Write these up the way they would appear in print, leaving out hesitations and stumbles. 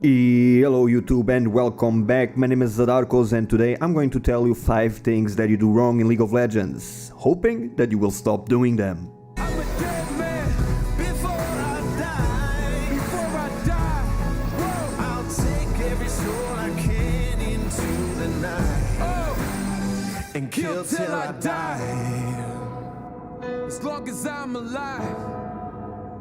Hello YouTube and welcome back. My name is Zadarkus and today I'm going to tell you 5 things that you do wrong in League of Legends, hoping that you will stop doing them. I'm a dead man before I die. Whoa. I'll take every soul I can into the night. And kill till I die. As long as I'm alive.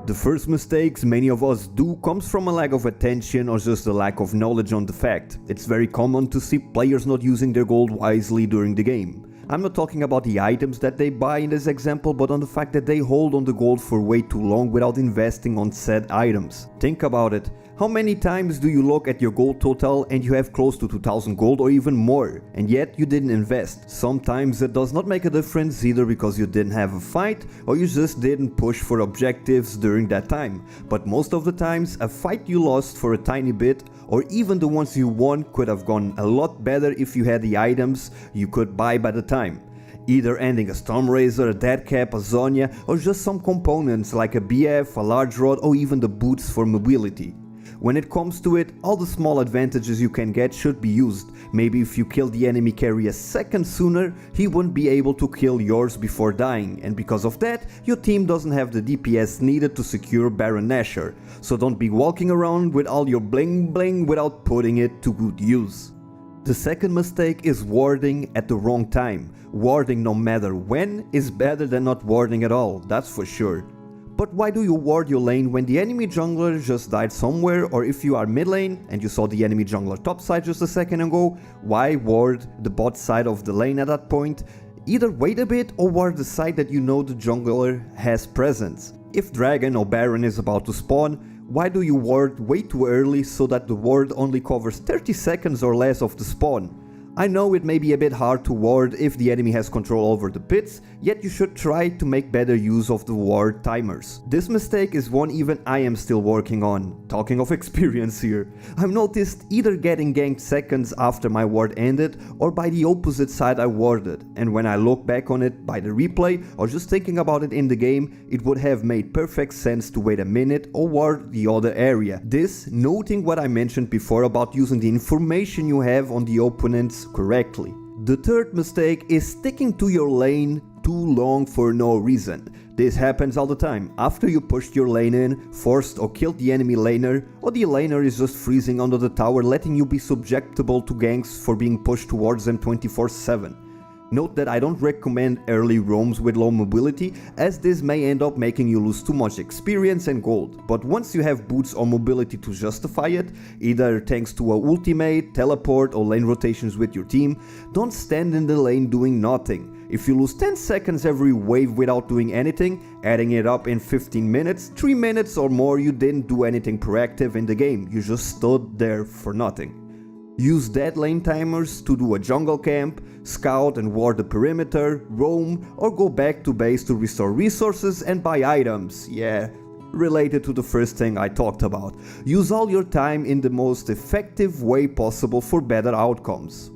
The first mistakes many of us do comes from a lack of attention or just a lack of knowledge on the fact. It's very common to see players not using their gold wisely during the game. I'm not talking about the items that they buy in this example, but on the fact that they hold on the gold for way too long without investing on said items. Think about it. How many times do you look at your gold total and you have close to 2000 gold or even more, and yet you didn't invest? Sometimes it does not make a difference either because you didn't have a fight or you just didn't push for objectives during that time. But most of the times a fight you lost for a tiny bit or even the ones you won could have gone a lot better if you had the items you could buy by the time. Either ending a Stormrazor, a Deadcap, a Zonya, or just some components like a BF, a large rod, or even the boots for mobility. When it comes to it, all the small advantages you can get should be used. Maybe if you kill the enemy carry a second sooner, he wouldn't be able to kill yours before dying, and because of that, your team doesn't have the DPS needed to secure Baron Nashor. So don't be walking around with all your bling bling without putting it to good use. The second mistake is warding at the wrong time. Warding no matter when is better than not warding at all, that's for sure. But why do you ward your lane when the enemy jungler just died somewhere, or if you are mid lane and you saw the enemy jungler top side just a second ago, why ward the bot side of the lane at that point? Either wait a bit or ward the side that you know the jungler has presence. If Dragon or Baron is about to spawn, why do you ward way too early so that the ward only covers 30 seconds or less of the spawn? I know it may be a bit hard to ward if the enemy has control over the pits, yet you should try to make better use of the ward timers. This mistake is one even I am still working on. Talking of experience here. I've noticed either getting ganked seconds after my ward ended or by the opposite side I warded, and when I look back on it by the replay or just thinking about it in the game, it would have made perfect sense to wait a minute or ward the other area. This noting what I mentioned before about using the information you have on the opponents correctly. The third mistake is sticking to your lane too long for no reason. This happens all the time. After you pushed your lane in, forced or killed the enemy laner, or the laner is just freezing under the tower letting you be susceptible to ganks for being pushed towards them 24/7. Note that I don't recommend early roams with low mobility, as this may end up making you lose too much experience and gold, but once you have boots or mobility to justify it, either thanks to a ultimate, teleport or lane rotations with your team, don't stand in the lane doing nothing. If you lose 10 seconds every wave without doing anything, adding it up in 15 minutes, 3 minutes or more, you didn't do anything proactive in the game, you just stood there for nothing. Use dead lane timers to do a jungle camp, scout and ward the perimeter, roam, or go back to base to restore resources and buy items. Yeah, related to the first thing I talked about. Use all your time in the most effective way possible for better outcomes.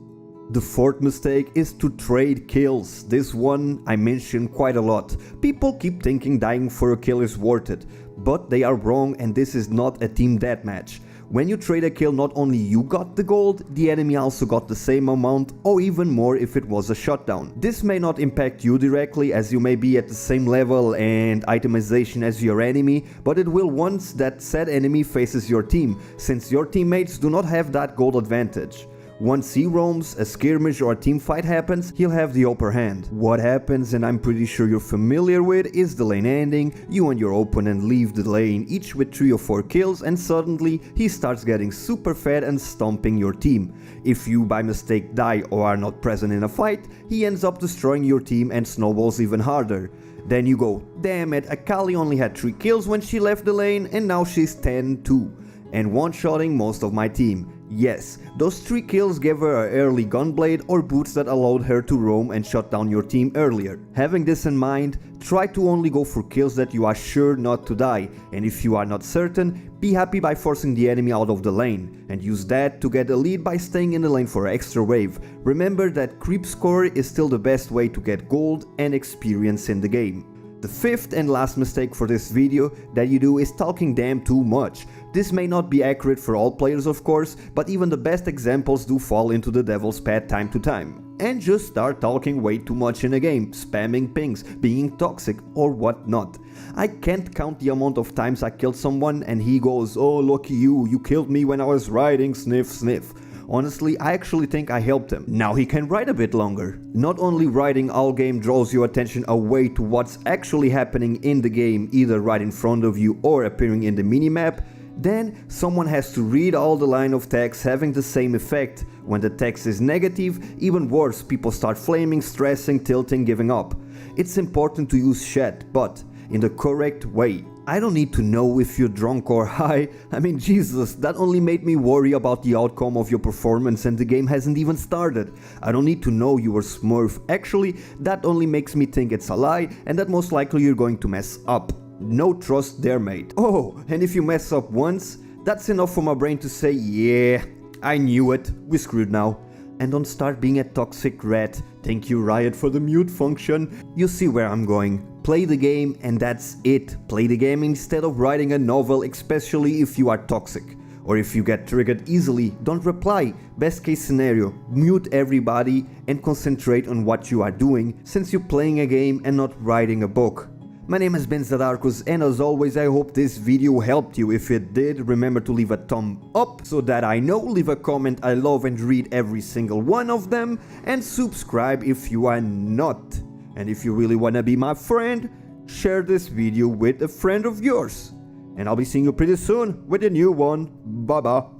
The fourth mistake is to trade kills. This one I mention quite a lot. People keep thinking dying for a kill is worth it, but they are wrong and this is not a team deathmatch. When you trade a kill, not only you got the gold, the enemy also got the same amount or even more if it was a shutdown. This may not impact you directly as you may be at the same level and itemization as your enemy, but it will once that said enemy faces your team, since your teammates do not have that gold advantage. Once he roams, a skirmish or a team fight happens, he'll have the upper hand. What happens, and I'm pretty sure you're familiar with, is the lane ending, you and your opponent leave the lane each with 3 or 4 kills and suddenly he starts getting super fat and stomping your team. If you by mistake die or are not present in a fight, he ends up destroying your team and snowballs even harder. Then you go, damn it, Akali only had 3 kills when she left the lane and now she's 10-2. And one-shotting most of my team. Yes, those 3 kills gave her an early gunblade or boots that allowed her to roam and shut down your team earlier. Having this in mind, try to only go for kills that you are sure not to die, and if you are not certain, be happy by forcing the enemy out of the lane, and use that to get a lead by staying in the lane for an extra wave. Remember that creep score is still the best way to get gold and experience in the game. The fifth and last mistake for this video that you do is talking damn too much. This may not be accurate for all players of course, but even the best examples do fall into the devil's path time to time. And just start talking way too much in a game, spamming pings, being toxic or whatnot. I can't count the amount of times I killed someone and he goes, "Oh lucky you killed me when I was riding, sniff sniff." Honestly, I actually think I helped him. Now he can ride a bit longer. Not only riding all game draws your attention away to what's actually happening in the game, either right in front of you or appearing in the minimap, then someone has to read all the line of text having the same effect. When the text is negative, even worse, people start flaming, stressing, tilting, giving up. It's important to use chat, but in the correct way. I don't need to know if you're drunk or high. I mean, Jesus, that only made me worry about the outcome of your performance and the game hasn't even started. I don't need to know you were Smurf. Actually, that only makes me think it's a lie and that most likely you're going to mess up. No trust there, mate. Oh, and if you mess up once, that's enough for my brain to say, yeah, I knew it, we're screwed now. And don't start being a toxic rat. Thank you, Riot, for the mute function. You see where I'm going. Play the game and that's it. Play the game instead of writing a novel, especially if you are toxic. Or if you get triggered easily, don't reply. Best case scenario, mute everybody and concentrate on what you are doing, since you're playing a game and not writing a book. My name has been Zadarkus and as always I hope this video helped you. If it did, remember to leave a thumb up so that I know, leave a comment, I love and read every single one of them, and subscribe if you are not. And if you really wanna be my friend, share this video with a friend of yours. And I'll be seeing you pretty soon with a new one. Bye bye.